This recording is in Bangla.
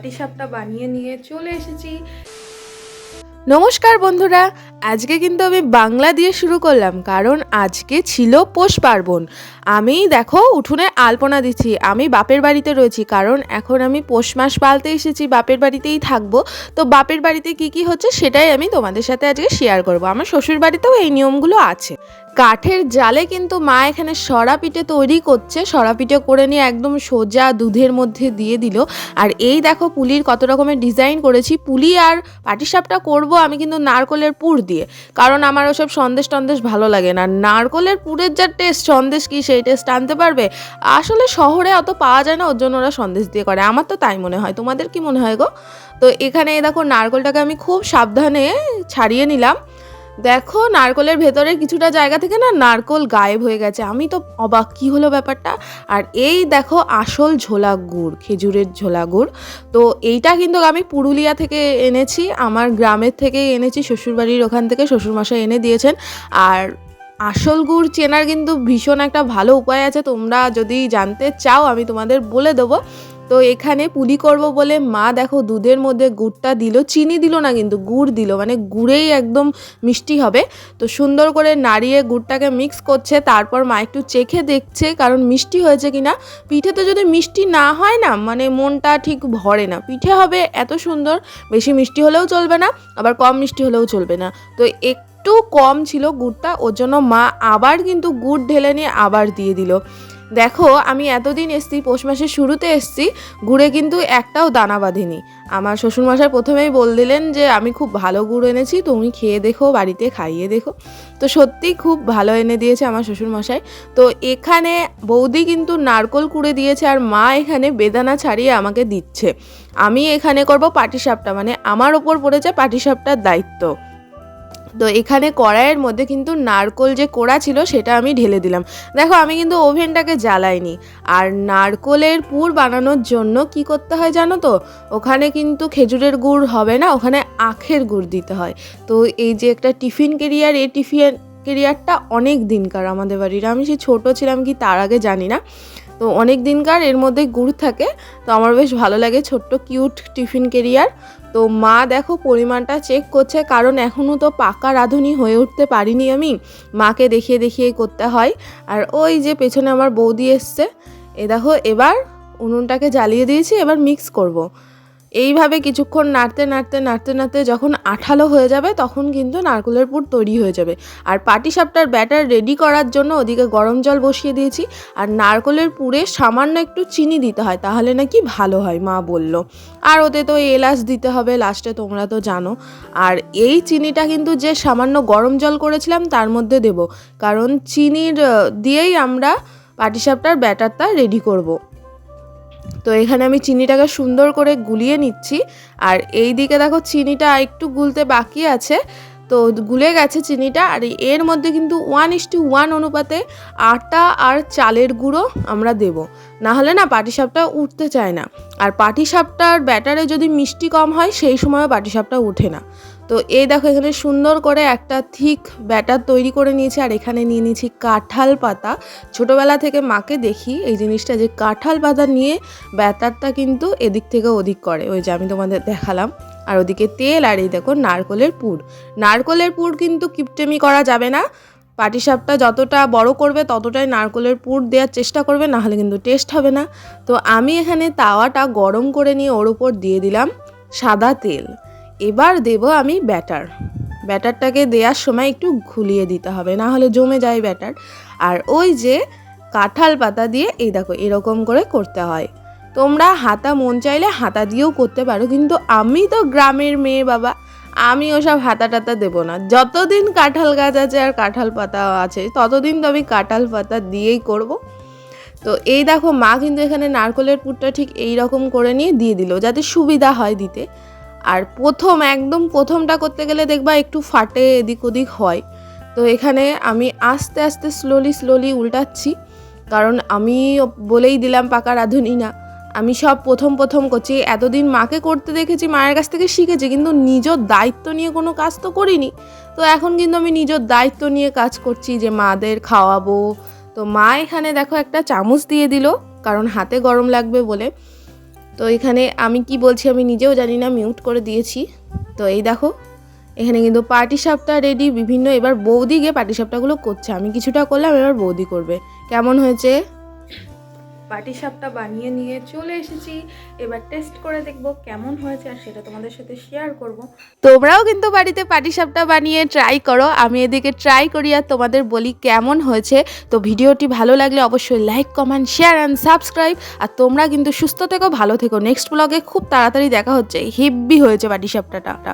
পাটিসাপটা বানিয়ে নিয়ে চলে এসেছি। নমস্কার বন্ধুরা, আজকে কিন্তু আমি বাংলা দিয়ে শুরু করলাম কারণ আজকে ছিল পৌষ পার্বণ। আমি দেখো উঠোনে আলপনা দিচ্ছি। আমি বাপের বাড়িতে রয়েছি কারণ এখন আমি পৌষ মাস পালতে এসেছি, বাপের বাড়িতেই থাকবো। তো বাপের বাড়িতে কি কি হচ্ছে সেটাই আমি তোমাদের সাথে আজকে শেয়ার করব। আমার শ্বশুর বাড়িতেও এই নিয়মগুলো আছে। কাঠের জালে কিন্তু মা এখানে সরা পিঠে তৈরি করছে। সরা পিঠে করে নিয়ে একদম সোজা দুধের মধ্যে দিয়ে দিল। আর এই দেখো পুলির কত রকমের ডিজাইন করেছি। পুলি আর পাটিসাপটা করব আমি কিন্তু নারকলের পুর দিয়ে, কারণ আমার ওসব সন্দেশ টন্দেশ ভালো লাগে না। নারকলের পুরের যা টেস্ট, সন্দেশ কি সেই টেস্ট আনতে পারবে? আসলে শহরে অত পাওয়া যায় না, ওর জন্য ওরা সন্দেশ দিয়ে করে। আমার তো তাই মনে হয়, তোমাদের কি মনে হয় গো? তো এখানে দেখো নারকলটাকে আমি খুব সাবধানে ছাড়িয়ে নিলাম। দেখো নারকলের ভেতরে কিছুটা জায়গা থেকে না নারকল গায়েব হয়ে গেছে। আমি তো অবাক, কি হলো ব্যাপারটা। আর এই দেখো আসল ঝোলা গুড়, খেজুরের ঝোলা গুড়। তো এইটা কিন্তু আমি পুরুলিয়া থেকে এনেছি, আমার গ্রামের থেকে এনেছি, শ্বশুরবাড়ির ওখান থেকে শ্বশুরমশাই এনে দিয়েছেন। আর আসল গুড় চেনার কিন্তু ভীষণ একটা ভালো উপায় আছে, তোমরা যদি জানতে চাও আমি তোমাদের বলে দেবো। তো এখানে পুলি করব বলে মা দেখো দুধের মধ্যে গুড়টা দিল, চিনি দিল না কিন্তু গুড় দিল, মানে গুড়েই একদম মিষ্টি হবে। তো সুন্দর করে নাড়িয়ে গুড়টাকে মিক্স করছে, তারপর মা একটু চেখে দেখছে কারণ মিষ্টি হয়েছে কিনা। পিঠেতে যদি মিষ্টি না হয় না, মানে মনটা ঠিক ভরে না। পিঠে হবে এত সুন্দর, বেশি মিষ্টি হলেও চলবে না, আবার কম মিষ্টি হলেও চলবে না। তো একটু কম ছিল গুড়টা, ওর জন্য মা আবার কিন্তু গুড় ঢেলে নিয়ে আবার দিয়ে দিল। দেখো আমি এতদিন এসছি, পৌষ মাসের শুরুতে এসছি, গুড়ে কিন্তু একটাও দানা বাঁধেনি। আমার শ্বশুরমশাই প্রথমেই বল দিলেন যে আমি খুব ভালো গুড় এনেছি, তুমি খেয়ে দেখো, বাড়িতে খাইয়ে দেখো। তো সত্যিই খুব ভালো এনে দিয়েছে আমার শ্বশুরমশাই। তো এখানে বৌদি কিন্তু নারকল কুড়ে দিয়েছে আর মা এখানে বেদানা ছাড়িয়ে আমাকে দিচ্ছে। আমি এখানে করব পাটিসাপটা, মানে আমার ওপর পড়েছে পাটিসাপটার দায়িত্ব। তো এখানে কড়াইয়ের মধ্যে কিন্তু নারকল যে কোড়া ছিল সেটা আমি ঢেলে দিলাম। দেখো আমি কিন্তু ওভেনটাকে জ্বালাইনি। আর নারকলের পুর বানানোর জন্য কি করতে হয় জানো তো? ওখানে কিন্তু খেজুরের গুড় হবে না, ওখানে আখের গুড় দিতে হয়। তো এই যে একটা টিফিন কেরিয়ার, এই টিফিন কেরিয়ারটা অনেক দিনকার আমাদের বাড়ির, আমি সে ছোটো ছিলাম কি তার আগে জানি না। তো অনেক দিনকার এর মধ্যে গুড় থাকে, তো আমার বেশ ভালো লাগে ছোট্ট কিউট টিফিন কেরিয়ার। তো মা দেখো পরিমাণটা চেক করছে, কারণ এখনও তো পাকা রাঁধুনি হয়ে উঠতে পারিনি আমি, মাকে দেখিয়ে দেখিয়ে করতে হয়। আর ওই যে পেছনে আমার বৌদি এসছে, এ দেখো এবার উনুনটাকে জ্বালিয়ে দিয়েছি, এবার মিক্স করব। এইভাবে কিছুক্ষণ নাড়তে নাড়তে নাড়তে নাড়তে যখন আঠালো হয়ে যাবে তখন কিন্তু নারকেলের পুর তৈরি হয়ে যাবে। আর পাটিসাপটার ব্যাটার রেডি করার জন্য ওদিকে গরম জল বসিয়ে দিয়েছি। আর নারকেলের পুরে সামান্য একটু চিনি দিতে হয়, তাহলে নাকি ভালো হয় মা বলল। আর ওতে তো এলাচ দিতে হবে লাস্টে, তোমরা তো জানো। আর এই চিনিটা কিন্তু যে সামান্য গরম জল করেছিলাম তার মধ্যে দেব, কারণ চিনির দিয়েই আমরা পাটিসাপটার ব্যাটারটা রেডি করব। তো এখানে আমি চিনিটাকে সুন্দর করে গুলিয়ে নিচ্ছি। আর এই দিকে দেখো চিনিটা একটু গুলতে বাকি আছে, তো গুলে গেছে চিনিটা। আর এর মধ্যে কিন্তু 1:1 অনুপাতে আটা আর চালের গুঁড়ো আমরা দেব, না হলে না পাটিসাপটা উঠতে চায় না। আর পাটিসাপটার ব্যাটারে যদি মিষ্টি কম হয় সেই সময়ও পাটিসাপটা ওঠে না। তো এই দেখো এখানে সুন্দর করে একটা থিক ব্যাটার তৈরি করে নিয়েছি। আর এখানে নিয়ে নিয়েছি কাঁঠাল পাতা। ছোটোবেলা থেকে মাকে দেখি এই জিনিসটা, যে কাঁঠাল পাতা নিয়ে ব্যাটারটা কিন্তু এদিক থেকে ওদিক করে, ওই যে আমি তোমাদের দেখালাম। আর ওদিকে তেল, আর এই দেখো নারকলের পুর। নারকলের পুর কিন্তু কিপটেমি করা যাবে না, পাটিসাপটা যতটা বড় করবে ততটাই নারকলের পুর দেওয়ার চেষ্টা করবে, না হলে কিন্তু টেস্ট হবে না। তো আমি এখানে তাওয়াটা গরম করে নিয়ে ওর উপর দিয়ে দিলাম সাদা তেল। এবার দেব আমি ব্যাটারটাকে দেওয়ার সময় একটু ঘুলিয়ে দিতে হবে, না হলে জমে যায় ব্যাটার। আর ওই যে কাঁঠাল পাতা দিয়ে এই দেখো এরকম করে করতে হয়। তোমরা হাতা মন চাইলে হাতা দিয়েও করতে পারো, কিন্তু আমি তো গ্রামের মেয়ে বাবা, আমি ওসব হাতা টাতা দেবো না। যতদিন কাঁঠাল গাছ আছে আর কাঁঠাল পাতা আছে ততদিন তো আমি কাঁঠাল পাতা দিয়েই করব। তো এই দেখো মা কিন্তু এখানে নারকলের পুরটা ঠিক এই রকম করে নিয়ে দিয়ে দিল, যাতে সুবিধা হয় দিতে। আর একদম প্রথমটা করতে গেলে দেখবা একটু ফাটে, এদিক ওদিক হয়। তো এখানে আমি আস্তে আস্তে স্লোলি উল্টাচ্ছি, কারণ আমি বলেই দিলাম পাকা রাঁধুনি না, আমি সব প্রথম করছি। এতদিন মাকে করতে দেখেছি, মায়ের কাছ থেকে শিখেছি, কিন্তু নিজের দায়িত্ব নিয়ে কোনো কাজ তো করিনি। তো এখন কিন্তু আমি নিজের দায়িত্ব নিয়ে কাজ করছি, যে মাদের খাওয়াবো। তো মা এখানে দেখো একটা চামচ দিয়ে দিল, কারণ হাতে গরম লাগবে বলে। তো এখানে আমি কি বলছি আমি নিজেও জানি না, মিউট করে দিয়েছি। তো এই দেখো এখানে কিন্তু পাটিসাপটা রেডি, বিভিন্ন এবার বৌদি গিয়ে পাটিসাপটাগুলো করছে, আমি কিছুটা করলাম, এবার বৌদি করবে। কেমন হয়েছে? পাটিসাপটা বানিয়ে নিয়ে চলে এসেছি। এবার টেস্ট করে দেখব কেমন হয়েছে আর সেটা তোমাদের সাথে শেয়ার করব। তোমরাও কিন্তু বাড়িতে পাটিসাপটা বানিয়ে ট্রাই করো, আমি এদিকে ট্রাই করি আর তোমাদের বলি কেমন হয়েছে। তো ভিডিওটি ভালো লাগলে অবশ্যই like, comment, share and subscribe. আর তোমরা কিন্তু সুস্থ থেকো, ভালো থেকো। নেক্সট ব্লগে খুব তাড়াতাড়ি দেখা হচ্ছে। হেভি হয়েছে পাটিসাপটাটা।